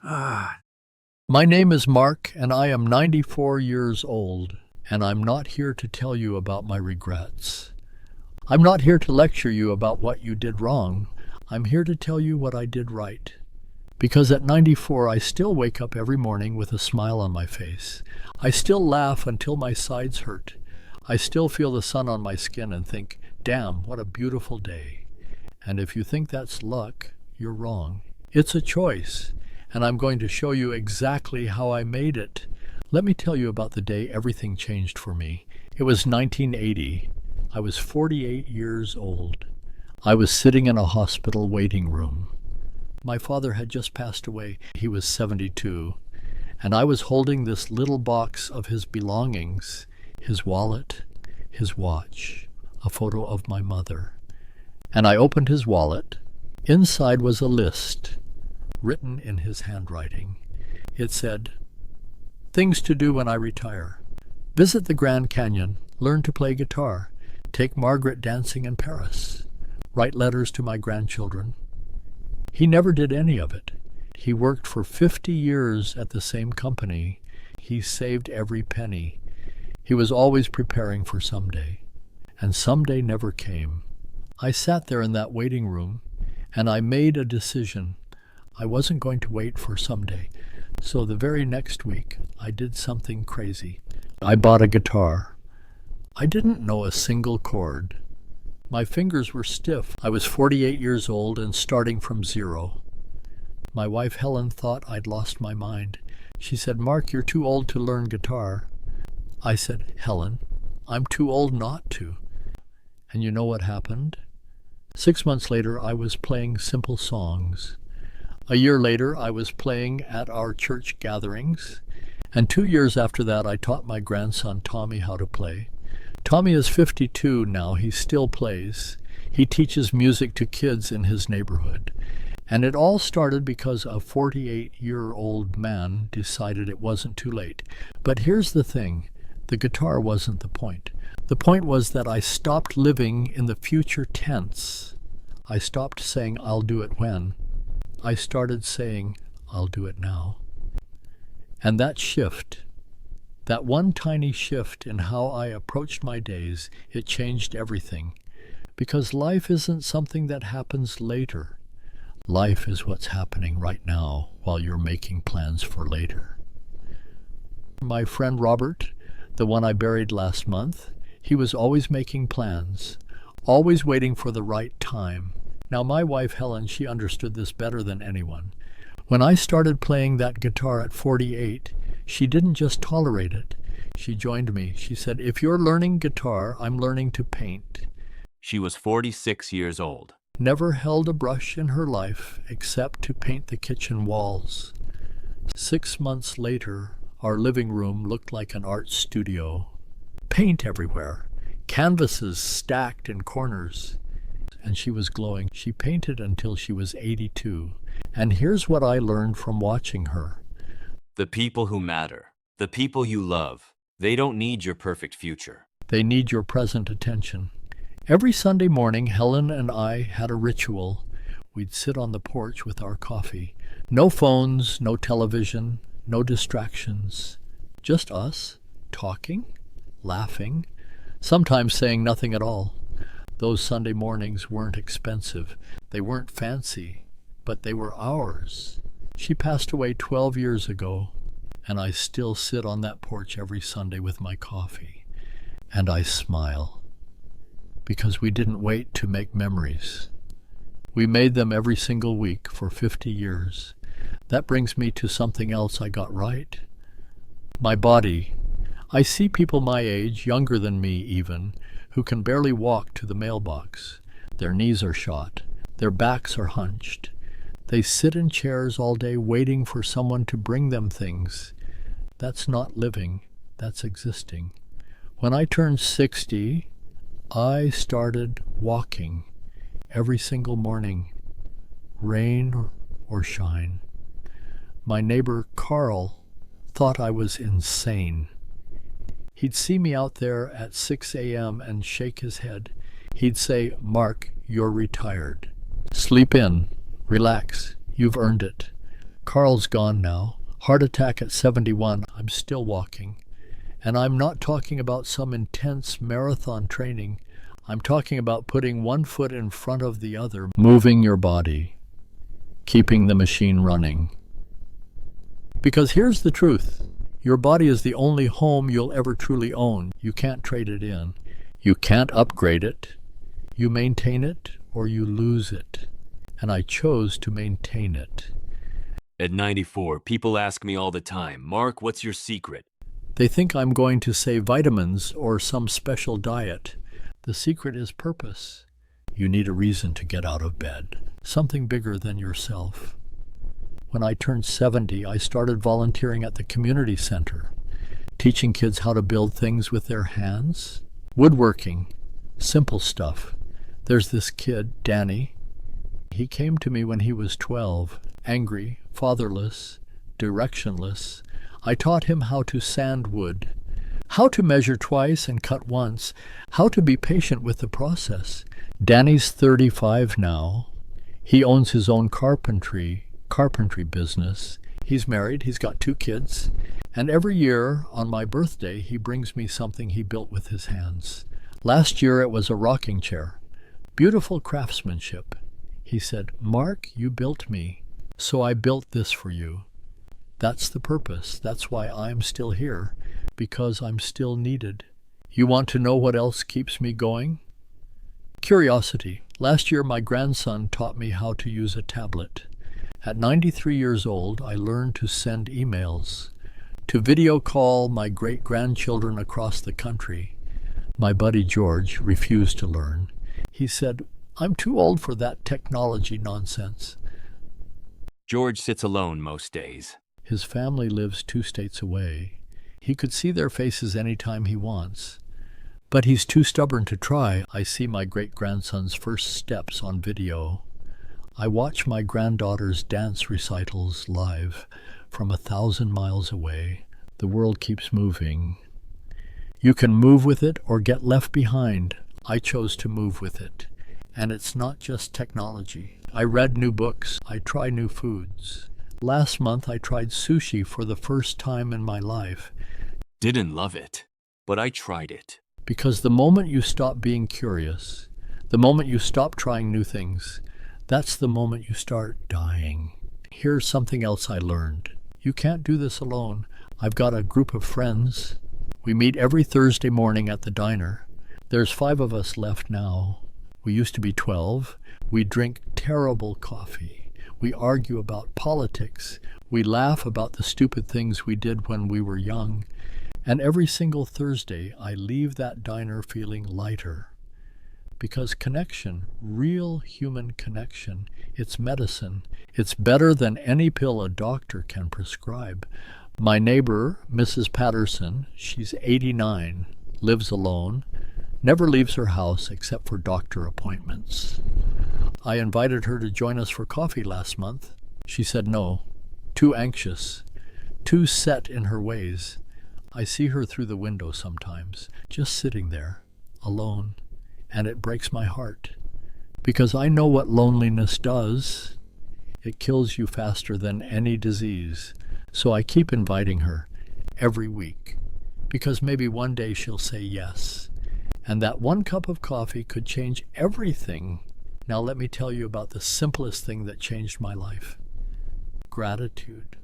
My name is Mark, and I am 94 years old, and I'm not here to tell you about my regrets. I'm not here to lecture you about what you did wrong. I'm here to tell you what I did right. Because at 94, I still wake up every morning with a smile on my face. I still laugh until my sides hurt. I still feel the sun on my skin and think, damn, what a beautiful day. And if you think that's luck, you're wrong. It's a choice, and I'm going to show you exactly how I made it. Let me tell you about the day everything changed for me. It was 1980. I was 48 years old. I was sitting in a hospital waiting room. My father had just passed away. He was 72, and I was holding this little box of his belongings, his wallet, his watch, a photo of my mother. And I opened his wallet. Inside was a list, written in his handwriting. It said, "Things to do when I retire. Visit the Grand Canyon, learn to play guitar, take Margaret dancing in Paris, write letters to my grandchildren." He never did any of it. He worked for 50 years at the same company. He saved every penny. He was always preparing for someday, and someday never came. I sat there in that waiting room, and I made a decision. I wasn't going to wait for someday. So the very next week, I did something crazy. I bought a guitar. I didn't know a single chord. My fingers were stiff. I was 48 years old and starting from zero. My wife Helen thought I'd lost my mind. She said, "Mark, you're too old to learn guitar." I said, "Helen, I'm too old not to." And you know what happened? 6 months later, I was playing simple songs. A year later, I was playing at our church gatherings. And 2 years after that, I taught my grandson Tommy how to play. Tommy is 52 now. He still plays. He teaches music to kids in his neighborhood. And it all started because a 48-year-old man decided it wasn't too late. But here's the thing. The guitar wasn't the point. The point was that I stopped living in the future tense. I stopped saying, "I'll do it when." I started saying, "I'll do it now." And that shift, that one tiny shift in how I approached my days, it changed everything. Because life isn't something that happens later. Life is what's happening right now while you're making plans for later. My friend Robert, the one I buried last month, he was always making plans, always waiting for the right time. Now my wife Helen, she understood this better than anyone. When I started playing that guitar at 48, she didn't just tolerate it. She joined me. She said, "If you're learning guitar, I'm learning to paint." She was 46 years old. Never held a brush in her life except to paint the kitchen walls. 6 months later, our living room looked like an art studio. Paint everywhere, canvases stacked in corners. And she was glowing. She painted until she was 82. And here's what I learned from watching her. The people who matter, the people you love, they don't need your perfect future. They need your present attention. Every Sunday morning, Helen and I had a ritual. We'd sit on the porch with our coffee. No phones, no television, no distractions. Just us, talking, laughing, sometimes saying nothing at all. Those Sunday mornings weren't expensive. They weren't fancy, but they were ours. She passed away 12 years ago, and I still sit on that porch every Sunday with my coffee, and I smile. Because we didn't wait to make memories. We made them every single week for 50 years. That brings me to something else I got right. My body. I see people my age, younger than me even, who can barely walk to the mailbox. Their knees are shot. Their backs are hunched. They sit in chairs all day waiting for someone to bring them things. That's not living. That's existing. When I turned 60, I started walking every single morning, rain or shine. My neighbor Carl thought I was insane. He'd see me out there at 6 a.m. and shake his head. He'd say, "Mark, you're retired. Sleep in, relax, you've earned it." Carl's gone now. Heart attack at 71. I'm still walking. And I'm not talking about some intense marathon training. I'm talking about putting one foot in front of the other, moving your body, keeping the machine running. Because here's the truth. Your body is the only home you'll ever truly own. You can't trade it in. You can't upgrade it. You maintain it or you lose it. And I chose to maintain it. At 94, people ask me all the time, Mark, what's your secret? They think I'm going to say vitamins or some special diet. The secret is purpose. You need a reason to get out of bed, something bigger than yourself. When I turned 70, I started volunteering at the community center, teaching kids how to build things with their hands, woodworking, simple stuff. There's this kid, Danny. He came to me when he was 12, angry, fatherless, directionless. I taught him how to sand wood, how to measure twice and cut once, how to be patient with the process. Danny's 35 now. He owns his own carpentry business. He's married, he's got 2 kids, and every year on my birthday he brings me something he built with his hands. Last year it was a rocking chair. Beautiful craftsmanship. He said, Mark, you built me, so I built this for you. That's the purpose. That's why I'm still here, because I'm still needed. You want to know what else keeps me going? Curiosity. Last year my grandson taught me how to use a tablet. At 93 years old, I learned to send emails, to video call my great-grandchildren across the country. My buddy George refused to learn. He said, I'm too old for that technology nonsense. George sits alone most days. His family lives 2 states away. He could see their faces any time he wants. But he's too stubborn to try. I see my great-grandson's first steps on video. I watch my granddaughter's dance recitals live from 1,000 miles away. The world keeps moving. You can move with it or get left behind. I chose to move with it. And it's not just technology. I read new books. I try new foods. Last month I tried sushi for the first time in my life. Didn't love it, but I tried it. Because the moment you stop being curious, the moment you stop trying new things, that's the moment you start dying. Here's something else I learned. You can't do this alone. I've got a group of friends. We meet every Thursday morning at the diner. There's 5 of us left now. We used to be 12. We drink terrible coffee. We argue about politics. We laugh about the stupid things we did when we were young. And every single Thursday, I leave that diner feeling lighter. Because connection, real human connection, it's medicine. It's better than any pill a doctor can prescribe. My neighbor, Mrs. Patterson, she's 89, lives alone, never leaves her house except for doctor appointments. I invited her to join us for coffee last month. She said no, too anxious, too set in her ways. I see her through the window sometimes, just sitting there, alone, and it breaks my heart. Because I know what loneliness does. It kills you faster than any disease. So I keep inviting her every week, because maybe one day she'll say yes. And that 1 cup of coffee could change everything. Now let me tell you about the simplest thing that changed my life. Gratitude.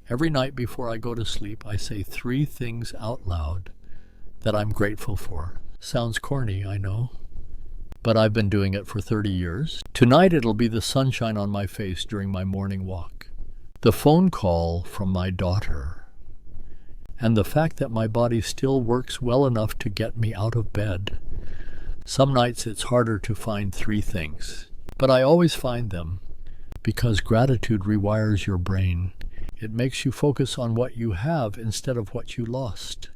Every night before I go to sleep, I say 3 things out loud that I'm grateful for. Sounds corny, I know, but I've been doing it for 30 years. Tonight it'll be the sunshine on my face during my morning walk, the phone call from my daughter, and the fact that my body still works well enough to get me out of bed. Some nights it's harder to find 3 things, but I always find them because gratitude rewires your brain. It makes you focus on what you have instead of what you lost.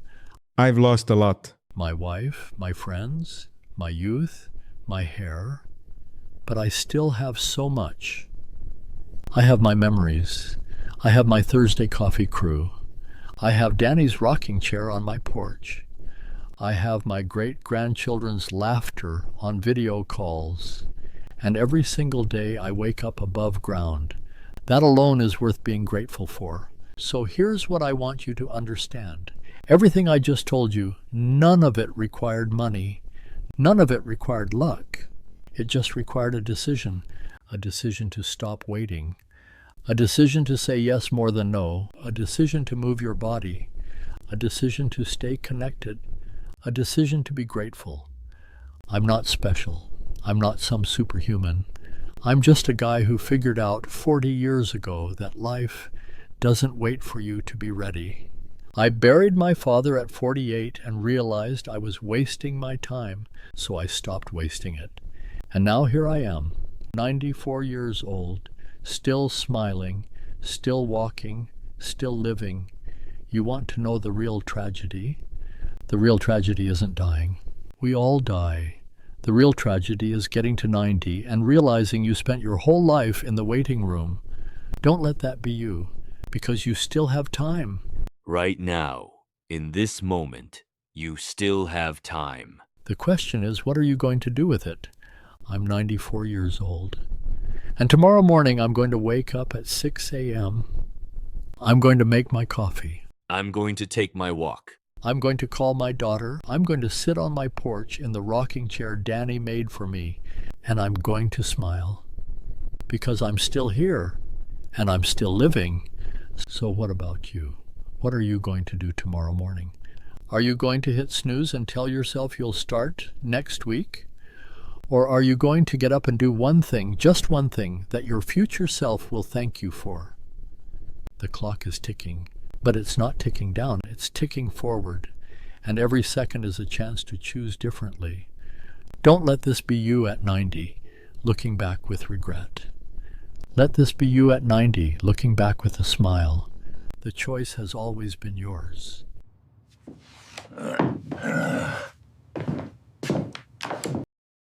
I've lost a lot. My wife, my friends, my youth, my hair, but I still have so much. I have my memories. I have my Thursday coffee crew. I have Danny's rocking chair on my porch. I have my great-grandchildren's laughter on video calls. And every single day I wake up above ground. That alone is worth being grateful for. So here's what I want you to understand. Everything I just told you, none of it required money. None of it required luck. It just required a decision to stop waiting, a decision to say yes more than no, a decision to move your body, a decision to stay connected, a decision to be grateful. I'm not special. I'm not some superhuman. I'm just a guy who figured out 40 years ago that life doesn't wait for you to be ready. I buried my father at 48 and realized I was wasting my time, so I stopped wasting it. And now here I am, 94 years old, still smiling, still walking, still living. You want to know the real tragedy? The real tragedy isn't dying. We all die. The real tragedy is getting to 90 and realizing you spent your whole life in the waiting room. Don't let that be you, because you still have time. Right now, in this moment, you still have time. The question is, what are you going to do with it? I'm 94 years old. And tomorrow morning I'm going to wake up at 6 a.m. I'm going to make my coffee. I'm going to take my walk. I'm going to call my daughter. I'm going to sit on my porch in the rocking chair Danny made for me, and I'm going to smile. Because I'm still here, and I'm still living. So what about you? What are you going to do tomorrow morning? Are you going to hit snooze and tell yourself you'll start next week? Or are you going to get up and do one thing, just one thing, that your future self will thank you for? The clock is ticking, but it's not ticking down, it's ticking forward, and every second is a chance to choose differently. Don't let this be you at 90, looking back with regret. Let this be you at 90, looking back with a smile. The choice has always been yours.